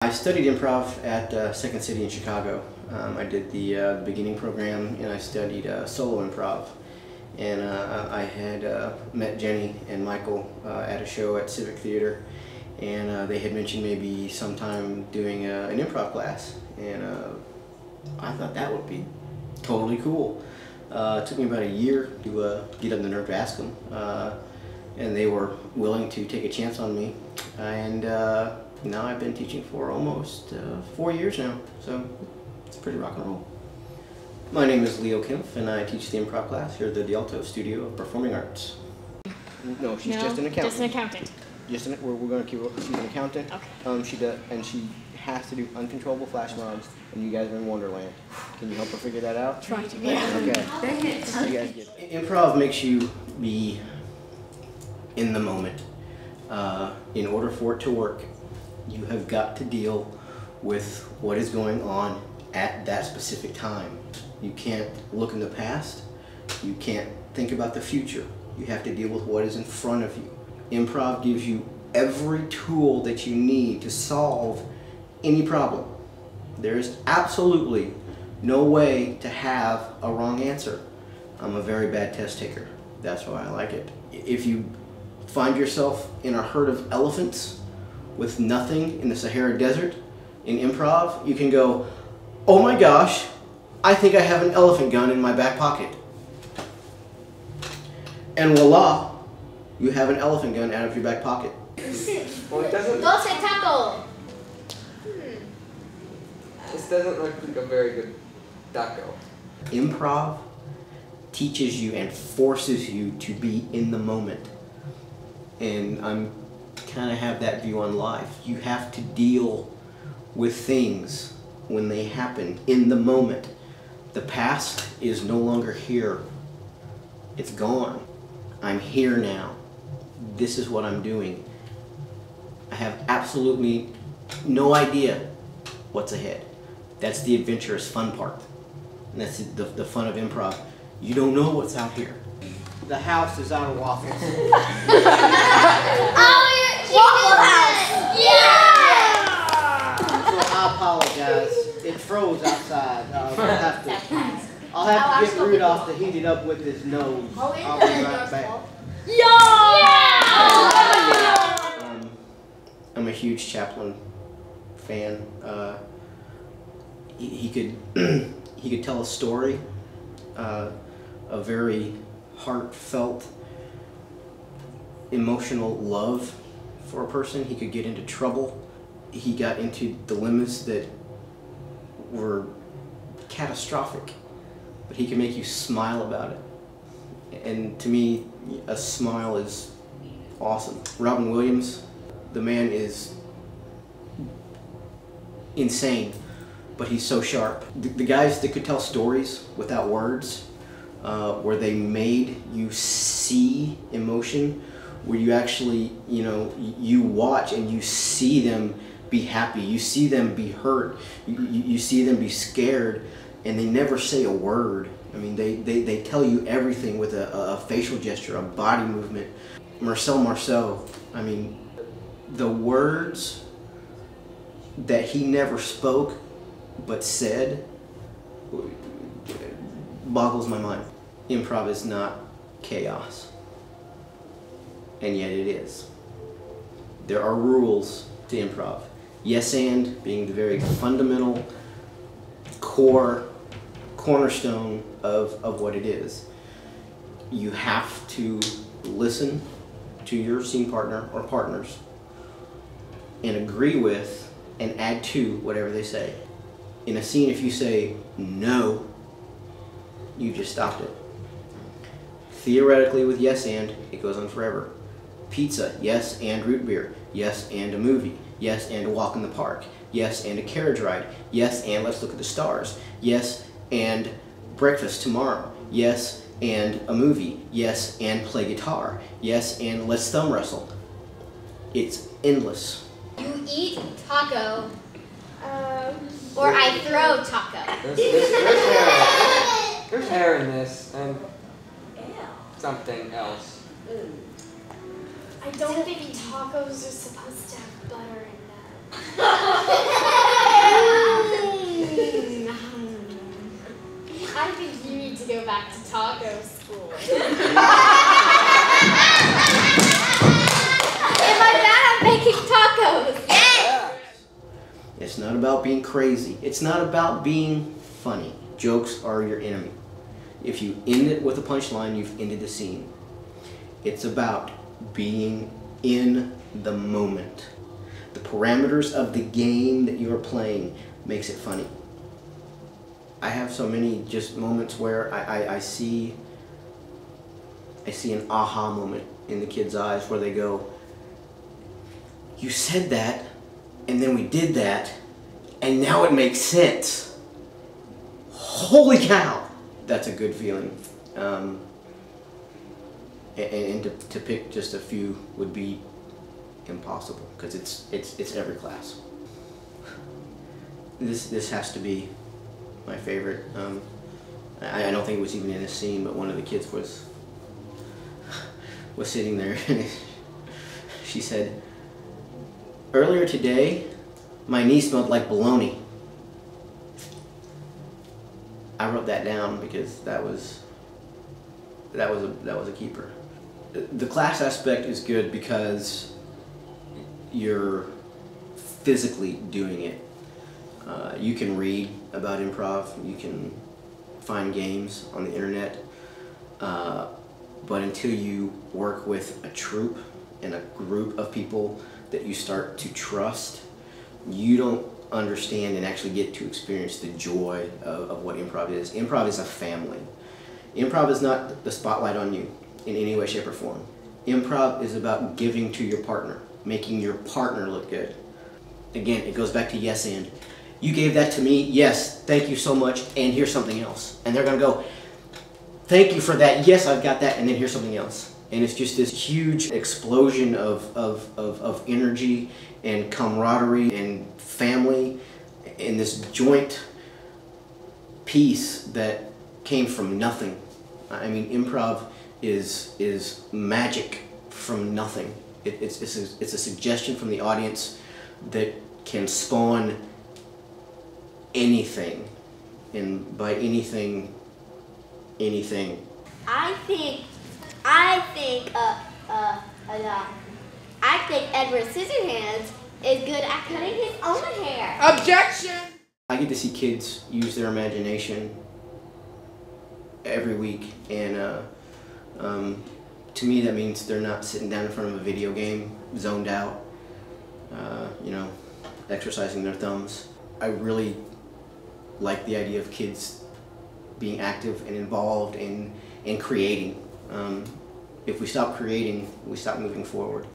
I studied improv at Second City in Chicago. I did the beginning program, and I studied solo improv. And I had met Jenny and Michael at a show at Civic Theater, and they had mentioned maybe sometime doing an improv class, and I thought that would be totally cool. It took me about a year to get up the nerve to ask them, and they were willing to take a chance on me, and now I've been teaching for almost 4 years now, so it's pretty rock and roll. My name is Leo Kempf, and I teach the improv class here at the Alto Studio of Performing Arts. No, she's just an accountant. Just an accountant. We're going to keep her. She's an accountant. Okay. She has to do uncontrollable flash mobs, and you guys are in Wonderland. Can you help her figure that out? Try to. Yeah. Okay. You guys get it. Improv makes you be in the moment. In order for it to work, you have got to deal with what is going on at that specific time. You can't look in the past. You can't think about the future. You have to deal with what is in front of you. Improv gives you every tool that you need to solve any problem. There is absolutely no way to have a wrong answer. I'm a very bad test taker. That's why I like it. If you find yourself in a herd of elephants with nothing in the Sahara Desert, in improv, you can go, oh my gosh, I think I have an elephant gun in my back pocket. And voila, you have an elephant gun out of your back pocket. Well, it doesn't. Dulce taco. This doesn't look like a very good taco. Improv teaches you and forces you to be in the moment. And I'm kind of have that view on life. You have to deal with things when they happen in the moment. The past is no longer here. It's gone. I'm here now. This is what I'm doing. I have absolutely no idea what's ahead. That's the adventurous fun part. And that's the fun of improv. You don't know what's out here. The house is out of waffles. Waffle House! Yeah! So I apologize. It froze outside. I'll have to get Rudolph to heat it up with his nose. I'll be right back. I'm a huge Chaplin fan. He could tell a story, a very heartfelt, emotional love for a person. He could get into trouble. He got into dilemmas that were catastrophic, but he can make you smile about it. And to me, a smile is awesome. Robin Williams, the man is insane, but he's so sharp. The guys that could tell stories without words, where they made you see emotion, where you actually, you watch and you see them be happy, you see them be hurt, you see them be scared, and they never say a word. I mean, they tell you everything with a facial gesture, a body movement. Marcel, I mean, the words that he never spoke but said boggles my mind. Improv is not chaos, and yet it is. There are rules to improv. Yes and being the very fundamental cornerstone of what it is. You have to listen to your scene partner or partners and agree with and add to whatever they say. In a scene, if you say no, you just stopped it. Theoretically, with yes and, it goes on forever. Pizza, yes and root beer, yes and a movie, yes and a walk in the park, yes and a carriage ride, yes and let's look at the stars, yes and breakfast tomorrow, yes and a movie, yes and play guitar, yes and let's thumb wrestle. It's endless. You eat taco, or I throw taco. There's hair in this, and something else. I don't think tacos are supposed to have butter in them. I think you need to go back to taco school. Am I bad at making tacos? Yeah. It's not about being crazy. It's not about being funny. Jokes are your enemy. If you end it with a punchline, you've ended the scene. It's about being in the moment. The parameters of the game that you are playing makes it funny. I have so many just moments where I see an aha moment in the kids' eyes where they go, you said that, and then we did that, and now it makes sense. Holy cow! That's a good feeling. And to pick just a few would be impossible because it's every class. This has to be my favorite. I don't think it was even in a scene, but one of the kids was sitting there and she said, earlier today my knee smelled like bologna. I wrote that down because that was a keeper. The class aspect is good because you're physically doing it. You can read about improv, you can find games on the internet, but until you work with a troupe and a group of people that you start to trust, you don't understand and actually get to experience the joy of what improv is. Improv is a family. Improv is not the spotlight on you in any way, shape, or form. Improv is about giving to your partner, making your partner look good. Again, it goes back to yes and. You gave that to me, yes, thank you so much, and here's something else. And they're gonna go, thank you for that, yes, I've got that, and then here's something else. And it's just this huge explosion of energy and camaraderie and family and this joint piece that came from nothing. I mean, improv is magic from nothing. It's a suggestion from the audience that can spawn anything, and by anything, anything. I think Edward Scissorhands is good at cutting his own hair. Objection! I get to see kids use their imagination every week, and to me that means they're not sitting down in front of a video game, zoned out, you know, exercising their thumbs. I really like the idea of kids being active and involved and creating. If we stop creating, we stop moving forward.